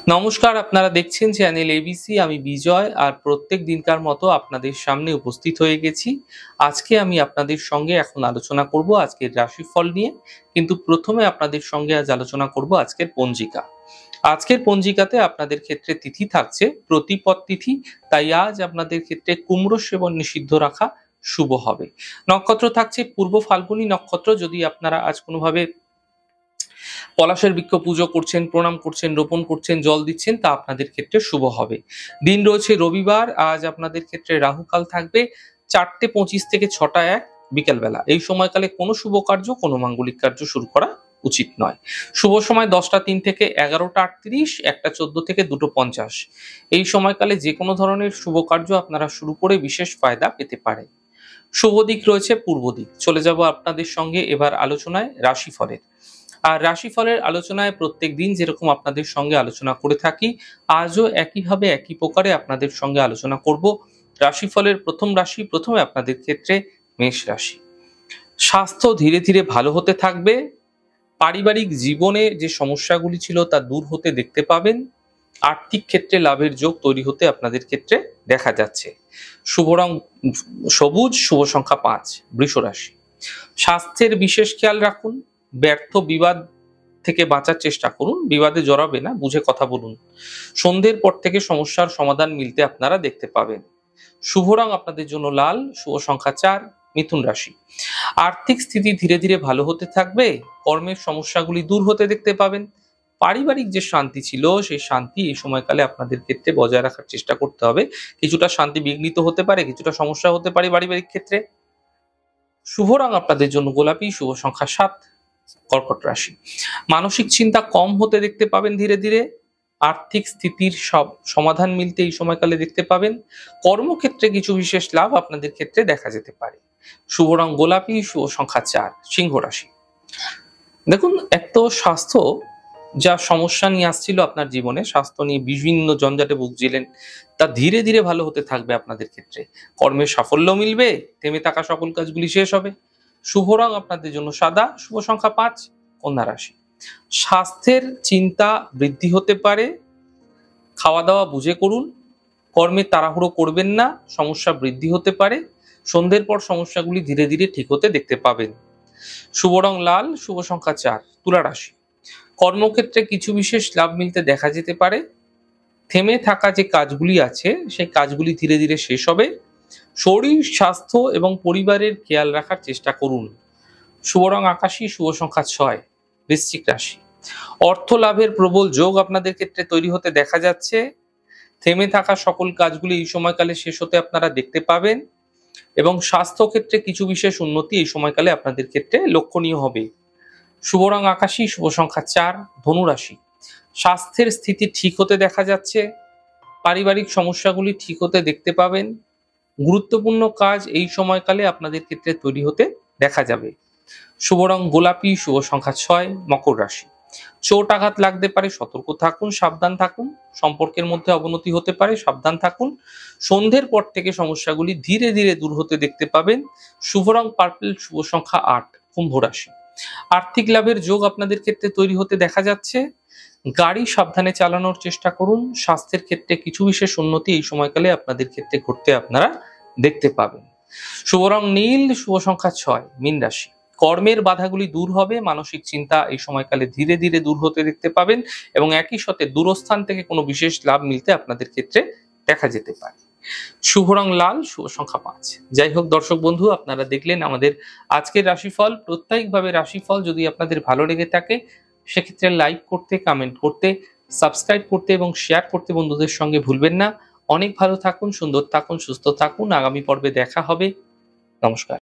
নমস্কার, আপনারা দেখছেন চ্যানেল এবিসি। আমি বিজয়, আর প্রত্যেক দিনকার মতো আপনাদের সামনে উপস্থিত হয়ে গেছি। আজকে আমি আপনাদের সঙ্গে এখন আলোচনা করব আজকের রাশিফল নিয়ে। কিন্তু প্রথমে আপনাদের সঙ্গে আজ আলোচনা করব আজকের পঞ্জিকা। আজকের পঞ্জিকাতে আপনাদের ক্ষেত্রে তিথি থাকছে প্রতিপদ তিথি, তাই আজ আপনাদের ক্ষেত্রে কুমড়ো সেবন নিষিদ্ধ রাখা শুভ হবে। নক্ষত্র থাকছে পূর্ব ফাল্গুনী নক্ষত্র। যদি আপনারা আজ কোনোভাবে পলাশের বৃক্ষ পুজো করছেন, প্রণাম করছেন, রোপণ করছেন, জল দিচ্ছেন, তা আপনাদের ক্ষেত্রে শুভ হবে। দিন রয়েছে রবিবার। আজ আপনাদের ক্ষেত্রে রাহুকাল থাকবে 4:25 থেকে 6:01 বিকেলবেলা। এই সময়কালে কোনো শুভ কার্য, কোনো মাঙ্গলিক কার্য শুরু করা উচিত নয়। শুভ সময় 10:03 থেকে 11:38, 1:14 থেকে 2:50। এই সময়কালে যে কোনো ধরনের শুভ কার্য আপনারা শুরু করে বিশেষ ফায়দা পেতে পারে। শুভ দিক রয়েছে পূর্ব দিক। চলে যাব আপনাদের সঙ্গে এবার আলোচনায় রাশিফলের। আর রাশিফলের আলোচনায় প্রত্যেক দিন যেরকম আপনাদের সঙ্গে আলোচনা করে থাকি, আজও একইভাবে একই প্রকারে আপনাদের সঙ্গে আলোচনা করব। রাশিফলের প্রথম রাশি, প্রথমে আপনাদের ক্ষেত্রে মেষ রাশি। স্বাস্থ্য ধীরে ধীরে ভালো হতে থাকবে। পারিবারিক জীবনে যে সমস্যাগুলি ছিল তা দূর হতে দেখতে পাবেন। আর্থিক ক্ষেত্রে লাভের যোগ তৈরি হতে আপনাদের ক্ষেত্রে দেখা যাচ্ছে। শুভ রং সবুজ, শুভ সংখ্যা 5। বৃষ রাশি। স্বাস্থ্যের বিশেষ খেয়াল রাখুন। ব্যর্থ বিবাদ থেকে বাঁচার চেষ্টা করুন। বিবাদে জড়াবে না, বুঝে কথা বলুন। সন্ধ্যের পর থেকে সমস্যার সমাধান মিলতে আপনারা দেখতে পাবেন। শুভ রং আপনাদের জন্য লাল, শুভ সংখ্যা 4। মিথুন রাশি। আর্থিক স্থিতি ধীরে ধীরে ভালো হতে থাকবে। কর্মের সমস্যাগুলি দূর হতে দেখতে পাবেন। পারিবারিক যে শান্তি ছিল, সেই শান্তি এই সময়কালে আপনাদের ক্ষেত্রে বজায় রাখার চেষ্টা করতে হবে। কিছুটা শান্তি বিঘ্নিত হতে পারে, কিছুটা সমস্যা হতে পারে পারিবারিক ক্ষেত্রে। শুভ রং আপনাদের জন্য গোলাপি, শুভ সংখ্যা 7। কর্কট রাশি। মানসিক চিন্তা কম হতে দেখতে পাবেন ধীরে ধীরে। আর্থিক স্থিতির সব সমাধান মিলতে এই সময়কালে দেখতে পাবেন। কর্মক্ষেত্রে কিছু বিশেষ লাভ আপনাদের ক্ষেত্রে দেখা যেতে পারে। শুভ রং গোলাপি, শুভ সংখ্যা 4। সিংহ রাশি। দেখুন, এক তো স্বাস্থ্য যা সমস্যা নিয়ে আসছিল আপনার জীবনে, স্বাস্থ্য নিয়ে বিভিন্ন জঞ্জাটে ভুগছিলেন, তা ধীরে ধীরে ভালো হতে থাকবে আপনাদের ক্ষেত্রে। কর্মের সাফল্য মিলবে, থেমে থাকা সকল কাজগুলি শেষ হবে। শুভ রং আপনাদের জন্য সাদা, শুভ সংখ্যা 5। কন্যা রাশি। স্বাস্থ্যের চিন্তা বৃদ্ধি হতে পারে। খাওয়া দাওয়া বুঝে করুন। কর্মে তাড়াহুড়ো করবেন না, সমস্যা বৃদ্ধি হতে পারে। সন্ধ্যের পর সমস্যাগুলি ধীরে ধীরে ঠিক হতে দেখতে পাবেন। শুভ রং লাল, শুভ সংখ্যা 4। তুলা রাশি। কর্মক্ষেত্রে কিছু বিশেষ লাভ মিলতে দেখা যেতে পারে। থেমে থাকা যে কাজগুলি আছে, সেই কাজগুলি ধীরে ধীরে শেষ হবে। শরীর স্বাস্থ্য এবং পরিবারের খেয়াল রাখার চেষ্টা করুন। শুভ রং আকাশী, শুভ সংখ্যা 6। বৃশ্চিক রাশি। অর্থ লাভের প্রবল যোগ আপনাদের ক্ষেত্রে তৈরি হতে দেখা যাচ্ছে। থেমে থাকা সকল কাজগুলি এই সময়কালে শেষ হতে আপনারা দেখতে পাবেন, এবং স্বাস্থ্য ক্ষেত্রে কিছু বিশেষ উন্নতি এই সময়কালে আপনাদের ক্ষেত্রে লক্ষণীয় হবে। শুভ রং আকাশী, শুভ সংখ্যা 4। ধনু রাশি। স্বাস্থ্যের স্থিতি ঠিক হতে দেখা যাচ্ছে। পারিবারিক সমস্যাগুলি ঠিক হতে দেখতে পাবেন। গুরুত্বপূর্ণ কাজ এই সময়কালে আপনাদের ক্ষেত্রে তৈরি হতে দেখা যাবে। শুভ রং গোলাপি, শুভ সংখ্যা 6। মকর রাশি। চোট আঘাত লাগতে পারে, সতর্ক থাকুন, সাবধান থাকুন। সম্পর্কের মধ্যে অবনতি হতে পারে, সাবধান থাকুন। সন্ধ্যের পর থেকে সমস্যাগুলি ধীরে ধীরে দূর হতে দেখতে পাবেন। শুভ রং পার্পল, শুভ সংখ্যা 8। কুম্ভ রাশি। আর্থিক লাভের যোগ আপনাদের ক্ষেত্রে তৈরি হতে দেখা যাচ্ছে। গাড়ি সাবধানে চালানোর চেষ্টা করুন। স্বাস্থ্যের ক্ষেত্রে কিছু বিশেষ উন্নতি এই সময়কালে আপনাদের ক্ষেত্রে ঘটতে আপনারা দেখতে পাবেন। শুভ রং নীল, শুভ সংখ্যা 6। মীন রাশি। কর্মের বাধাগুলি দূর হবে। মানসিক চিন্তা এই সময়কালে ধীরে ধীরে দূর হতে দেখতে পাবেন, এবং একই সাথে দূরস্থান থেকে কোনো বিশেষ লাভ মিলতে আপনাদের ক্ষেত্রে দেখা যেতে পারে। শুভ রং লাল, শুভ সংখ্যা 5। যাই হোক দর্শক বন্ধু, আপনারা দেখলেন আমাদের আজকের রাশিফল। প্রত্যেকভাবে রাশিফল যদি আপনাদের ভালো লেগে থাকে, সেক্ষেত্রে লাইক করতে, কমেন্ট করতে, সাবস্ক্রাইব করতে এবং শেয়ার করতে বন্ধুদের সঙ্গে ভুলবেন না। অনেক ভালো থাকুন, সুন্দর থাকুন, সুস্থ থাকুন। আগামী পর্বে দেখা হবে। নমস্কার।